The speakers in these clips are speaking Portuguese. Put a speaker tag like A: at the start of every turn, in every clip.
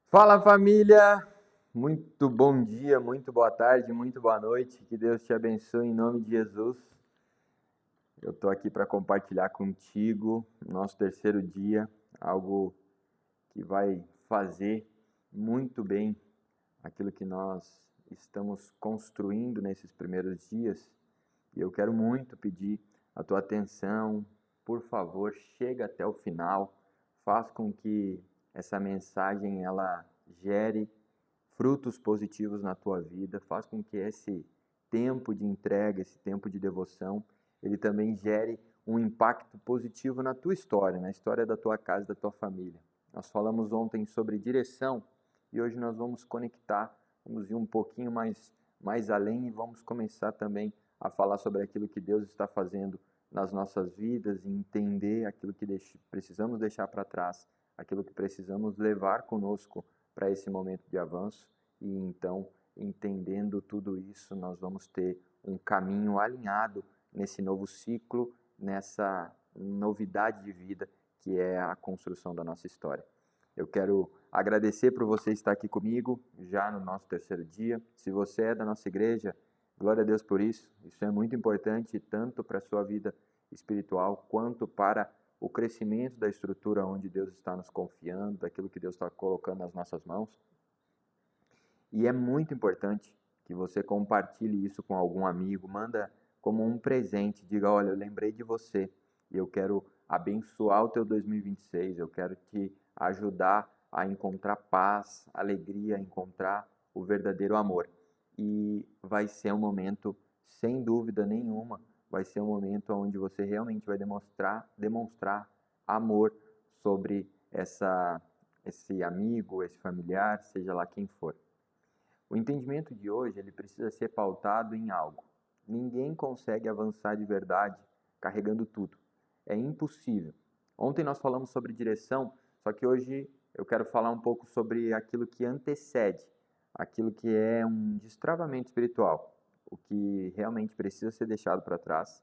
A: Fala família! Muito bom dia, muito boa tarde, muito boa noite. Que Deus te abençoe em nome de Jesus. Eu estou aqui para compartilhar contigo o nosso terceiro dia, algo que vai fazer muito bem aquilo que nós estamos construindo nesses primeiros dias. E eu quero muito pedir a tua atenção. Por favor, chega até o final. Faz com que essa mensagem ela gere frutos positivos na tua vida. Faz com que esse tempo de entrega, esse tempo de devoção, ele também gere um impacto positivo na tua história, na história da tua casa, da tua família. Nós falamos ontem sobre direção e hoje nós vamos conectar, vamos ir um pouquinho mais além e vamos começar também a falar sobre aquilo que Deus está fazendo nas nossas vidas e entender aquilo que precisamos deixar para trás, aquilo que precisamos levar conosco para esse momento de avanço. E então, entendendo tudo isso, nós vamos ter um caminho alinhado nesse novo ciclo, nessa novidade de vida que é a construção da nossa história. Eu quero agradecer por você estar aqui comigo já no nosso terceiro dia. Se você é da nossa igreja, glória a Deus por isso. Isso é muito importante tanto para a sua vida espiritual quanto para o crescimento da estrutura onde Deus está nos confiando, daquilo que Deus está colocando nas nossas mãos. E é muito importante que você compartilhe isso com algum amigo, manda como um presente, diga, olha, eu lembrei de você e eu quero abençoar o teu 2026, eu quero te ajudar a encontrar paz, alegria, encontrar o verdadeiro amor. E vai ser um momento, sem dúvida nenhuma, vai ser um momento onde você realmente vai demonstrar amor sobre esse amigo, esse familiar, seja lá quem for. O entendimento de hoje ele precisa ser pautado em algo. Ninguém consegue avançar de verdade carregando tudo. É impossível. Ontem nós falamos sobre direção, só que hoje eu quero falar um pouco sobre aquilo que antecede, aquilo que é um destravamento espiritual, o que realmente precisa ser deixado para trás,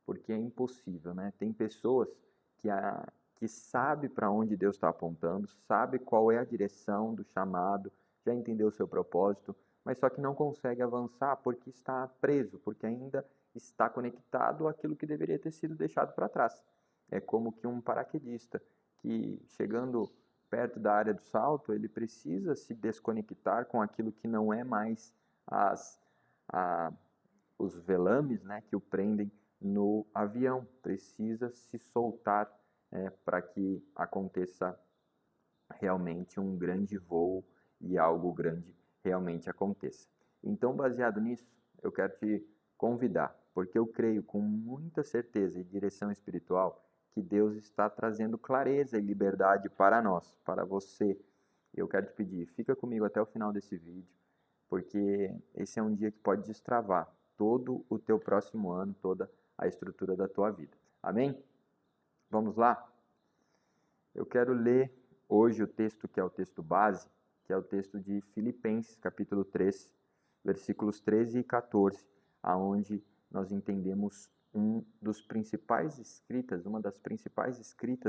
A: porque é impossível, né? Tem pessoas que sabe para onde Deus está apontando, sabe qual é a direção do chamado, já entendeu o seu propósito, mas só que não consegue avançar porque está preso, porque ainda está conectado àquilo que deveria ter sido deixado para trás. É como que um paraquedista que, chegando perto da área do salto, ele precisa se desconectar com aquilo que não é mais as, a, os velames, né, que o prendem no avião. Precisa se soltar para que aconteça realmente um grande voo e algo grande realmente aconteça. Então, baseado nisso, eu quero te convidar, porque eu creio com muita certeza e direção espiritual que Deus está trazendo clareza e liberdade para nós, para você. Eu quero te pedir, fica comigo até o final desse vídeo, porque esse é um dia que pode destravar todo o teu próximo ano, toda a estrutura da tua vida. Amém? Vamos lá? Eu quero ler hoje o texto que é o texto base, que é o texto de Filipenses, capítulo 3, versículos 13 e 14, aonde nós entendemos uma das principais escritas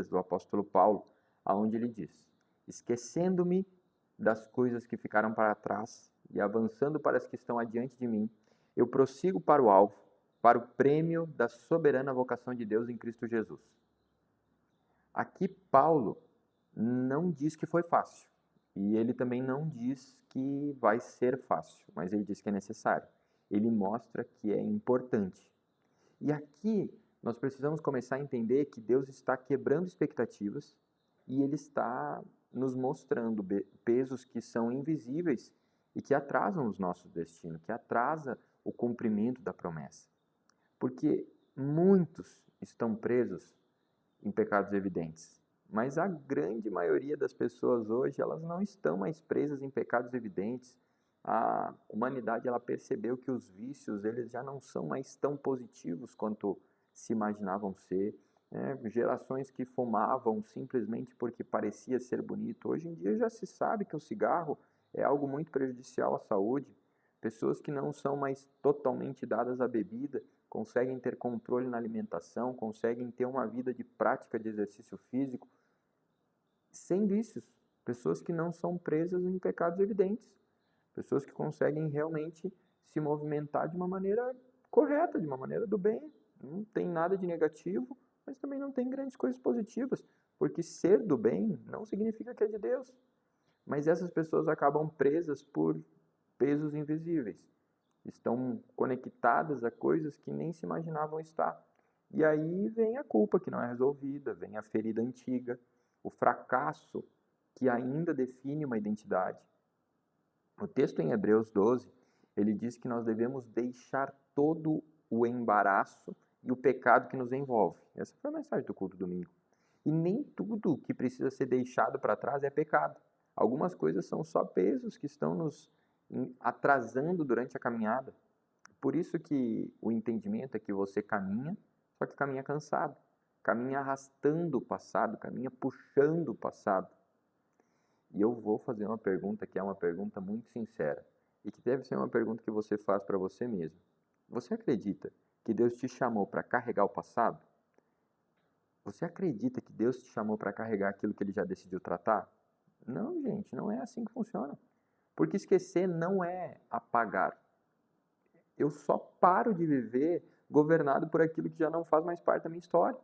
A: do apóstolo Paulo, aonde ele diz: esquecendo-me das coisas que ficaram para trás e avançando para as que estão adiante de mim, eu prossigo para o alvo, para o prêmio da soberana vocação de Deus em Cristo Jesus. Aqui Paulo não diz que foi fácil. E ele também não diz que vai ser fácil, mas ele diz que é necessário. Ele mostra que é importante. E aqui nós precisamos começar a entender que Deus está quebrando expectativas e ele está nos mostrando pesos que são invisíveis e que atrasam os nossos destinos, que atrasa o cumprimento da promessa. Porque muitos estão presos em pecados evidentes. Mas a grande maioria das pessoas hoje, elas não estão mais presas em pecados evidentes. A humanidade ela percebeu que os vícios eles já não são mais tão positivos quanto se imaginavam ser. Gerações que fumavam simplesmente porque parecia ser bonito. Hoje em dia já se sabe que o cigarro é algo muito prejudicial à saúde. Pessoas que não são mais totalmente dadas à bebida conseguem ter controle na alimentação, conseguem ter uma vida de prática de exercício físico sem vícios. Pessoas que não são presas em pecados evidentes. Pessoas que conseguem realmente se movimentar de uma maneira correta, de uma maneira do bem. Não tem nada de negativo, mas também não tem grandes coisas positivas. Porque ser do bem não significa que é de Deus. Mas essas pessoas acabam presas por pesos invisíveis. Estão conectadas a coisas que nem se imaginavam estar. E aí vem a culpa que não é resolvida, vem a ferida antiga, o fracasso que ainda define uma identidade. O texto em Hebreus 12, ele diz que nós devemos deixar todo o embaraço e o pecado que nos envolve. Essa foi a mensagem do culto domingo. E nem tudo que precisa ser deixado para trás é pecado. Algumas coisas são só pesos que estão nos atrasando durante a caminhada. Por isso que o entendimento é que você caminha, só que caminha cansado. Caminha arrastando o passado, caminha puxando o passado. E eu vou fazer uma pergunta que é uma pergunta muito sincera e que deve ser uma pergunta que você faz para você mesmo. Você acredita que Deus te chamou para carregar o passado? Você acredita que Deus te chamou para carregar aquilo que Ele já decidiu tratar? Não, gente, não é assim que funciona. Porque esquecer não é apagar. Eu só paro de viver governado por aquilo que já não faz mais parte da minha história.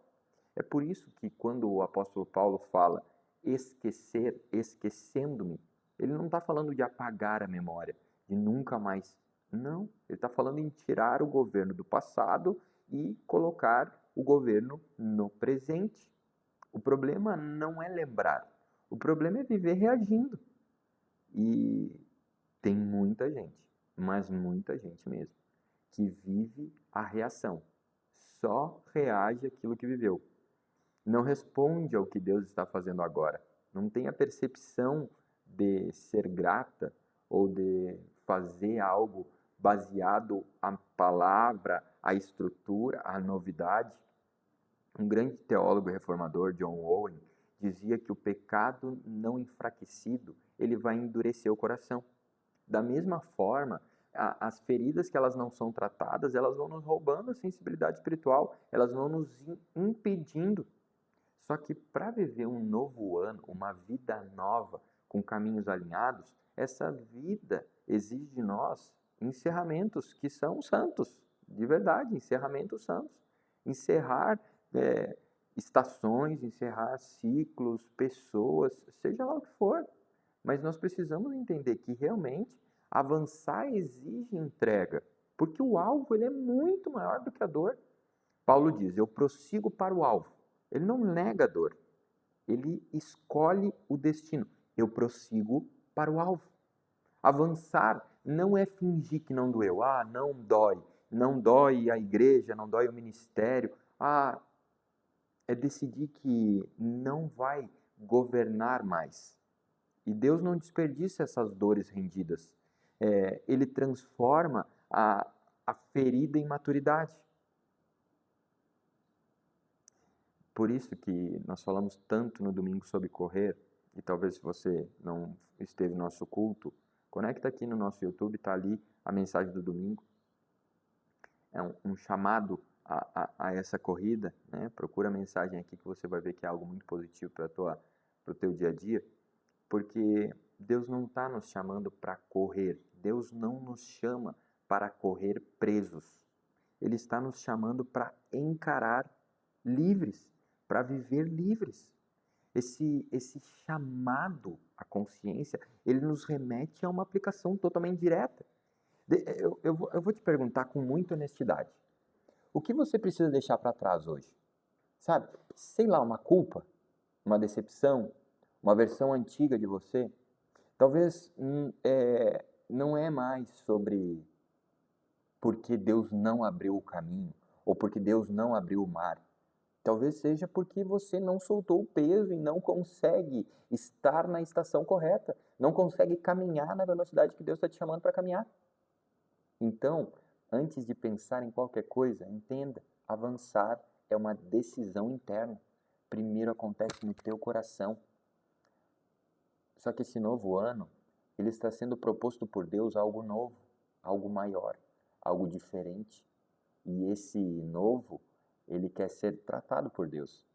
A: É por isso que quando o apóstolo Paulo fala esquecer, esquecendo-me, ele não está falando de apagar a memória, de nunca mais. Não, ele está falando em tirar o governo do passado e colocar o governo no presente. O problema não é lembrar, o problema é viver reagindo. E tem muita gente, mas muita gente mesmo, que vive a reação. Só reage àquilo que viveu. Não responde ao que Deus está fazendo agora. Não tem a percepção de ser grata ou de fazer algo baseado à palavra, à estrutura, à novidade. Um grande teólogo reformador, John Owen, dizia que o pecado não enfraquecido, ele vai endurecer o coração. Da mesma forma, as feridas que elas não são tratadas, elas vão nos roubando a sensibilidade espiritual, elas vão nos impedindo. Só que para viver um novo ano, uma vida nova, com caminhos alinhados, essa vida exige de nós encerramentos que são santos, de verdade, encerramentos santos. Encerrar estações, encerrar ciclos, pessoas, seja lá o que for. Mas nós precisamos entender que realmente avançar exige entrega, porque o alvo ele é muito maior do que a dor. Paulo diz, eu prossigo para o alvo. Ele não nega a dor, ele escolhe o destino. Eu prossigo para o alvo. Avançar não é fingir que não doeu. Ah, não dói. Não dói a igreja, não dói o ministério. Ah, é decidir que não vai governar mais. E Deus não desperdiça essas dores rendidas. Ele transforma a ferida em maturidade. Por isso que nós falamos tanto no domingo sobre correr, e talvez se você não esteve no nosso culto, conecta aqui no nosso YouTube, está ali a mensagem do domingo. É um chamado a essa corrida, né? Procura a mensagem aqui que você vai ver que é algo muito positivo para o teu dia a dia, porque Deus não está nos chamando para correr, Deus não nos chama para correr presos, Ele está nos chamando para encarar livres, para viver livres. Esse chamado à consciência, ele nos remete a uma aplicação totalmente direta. Eu vou te perguntar com muita honestidade. O que você precisa deixar para trás hoje? Sabe, sei lá, uma culpa, uma decepção, uma versão antiga de você? Talvez não é mais sobre porque Deus não abriu o caminho, ou porque Deus não abriu o mar. Talvez seja porque você não soltou o peso e não consegue estar na estação correta, não consegue caminhar na velocidade que Deus está te chamando para caminhar. Então, antes de pensar em qualquer coisa, entenda, avançar é uma decisão interna. Primeiro acontece no teu coração. Só que esse novo ano, ele está sendo proposto por Deus algo novo, algo maior, algo diferente. E esse novo, ele quer ser tratado por Deus.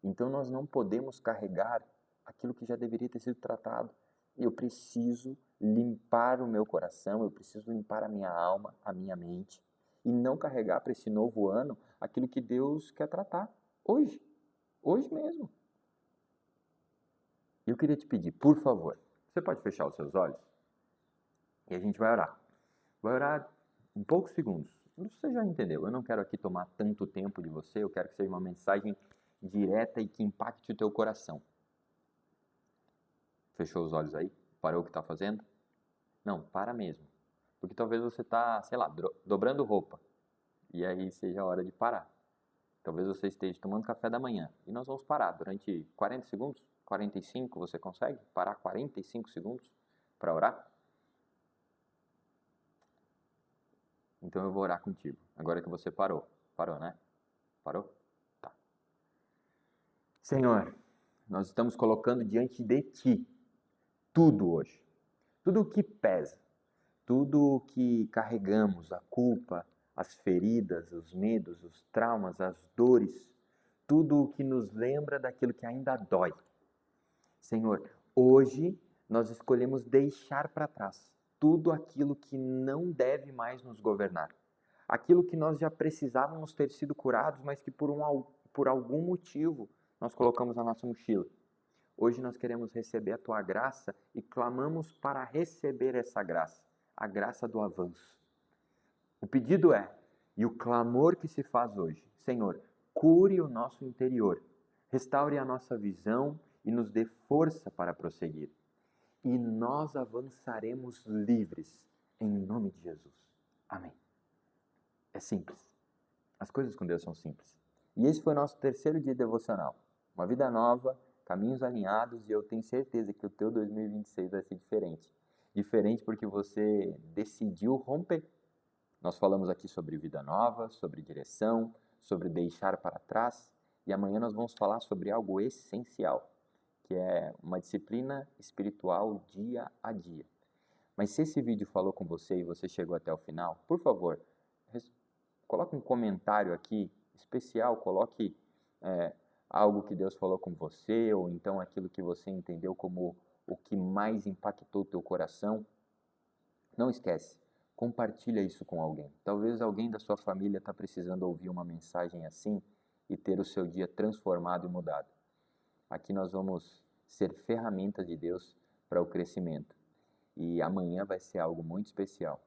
A: Então nós não podemos carregar
B: aquilo que já deveria ter sido tratado. Eu preciso limpar o meu coração, eu preciso limpar a minha alma, a minha mente, e não carregar para esse novo ano aquilo que Deus quer tratar hoje mesmo. Eu queria te pedir, por favor, você pode fechar os seus olhos? E a gente vai orar. Vai orar em poucos segundos. Você já entendeu, eu não quero aqui tomar tanto tempo de você, eu quero que seja uma mensagem direta e que impacte o teu coração. Fechou os olhos aí? Parou o que está fazendo? Não, para mesmo. Porque talvez você está, sei lá, dobrando roupa. E aí seja a hora de parar. Talvez você esteja tomando café da manhã. E nós vamos parar durante 40 segundos? 45, você consegue? Parar 45 segundos para orar? Então eu vou orar contigo. Agora que você parou. Parou, né? Parou? Tá. Senhor, nós estamos colocando diante de Ti tudo hoje. Tudo o que pesa. Tudo o que carregamos, a culpa, as feridas, os medos, os traumas, as dores, tudo o que nos lembra daquilo que ainda dói. Senhor, hoje nós escolhemos deixar para trás tudo aquilo que não deve mais nos governar. Aquilo que nós já precisávamos ter sido curados, mas que por algum motivo nós colocamos na nossa mochila. Hoje nós queremos receber a Tua graça e clamamos para receber essa graça, a graça do avanço. O pedido é, e o clamor que se faz hoje, Senhor, cure o nosso interior, restaure a nossa visão e nos dê força para prosseguir. E nós avançaremos livres, em nome de Jesus. Amém. É simples. As coisas com Deus são simples. E esse foi o nosso terceiro dia devocional. Uma vida nova, caminhos alinhados, e eu tenho certeza que o teu 2026 vai ser diferente. Diferente porque você decidiu romper. Nós falamos aqui sobre vida nova, sobre direção, sobre deixar para trás, e amanhã nós vamos falar sobre algo essencial, que é uma disciplina espiritual dia a dia. Mas se esse vídeo falou com você e você chegou até o final, por favor, coloque um comentário aqui especial, coloque algo que Deus falou com você, ou então aquilo que você entendeu como o que mais impactou o teu coração. Não esquece, compartilha isso com alguém. Talvez alguém da sua família está precisando ouvir uma mensagem assim e ter o seu dia transformado e mudado. Aqui nós vamos ser ferramentas de Deus para o crescimento. E amanhã vai ser algo muito especial.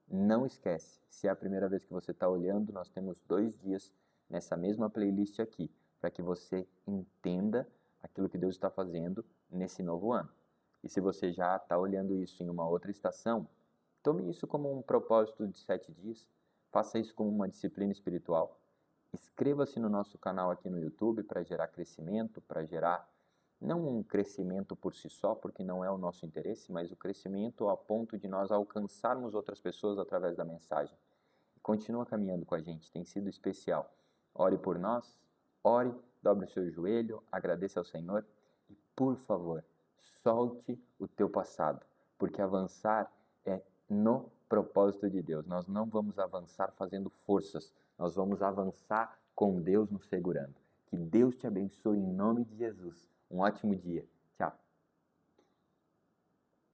B: Não esquece, se é a primeira vez que você está olhando, nós temos 2 dias nessa mesma playlist aqui, para que você entenda aquilo que Deus está fazendo nesse novo ano. E se você já está olhando isso em uma outra estação, tome isso como um propósito de 7 dias, faça isso como uma disciplina espiritual. Inscreva-se no nosso canal aqui no YouTube para gerar crescimento, para gerar não um crescimento por si só, porque não é o nosso interesse, mas o crescimento a ponto de nós alcançarmos outras pessoas através da mensagem. Continua caminhando com a gente, tem sido especial. Ore por nós, ore, dobre o seu joelho, agradeça ao Senhor e, por favor, solte o teu passado, porque avançar é no propósito de Deus. Nós não vamos avançar fazendo forças, nós vamos avançar com Deus nos segurando. Que Deus te abençoe em nome de Jesus. Um ótimo dia.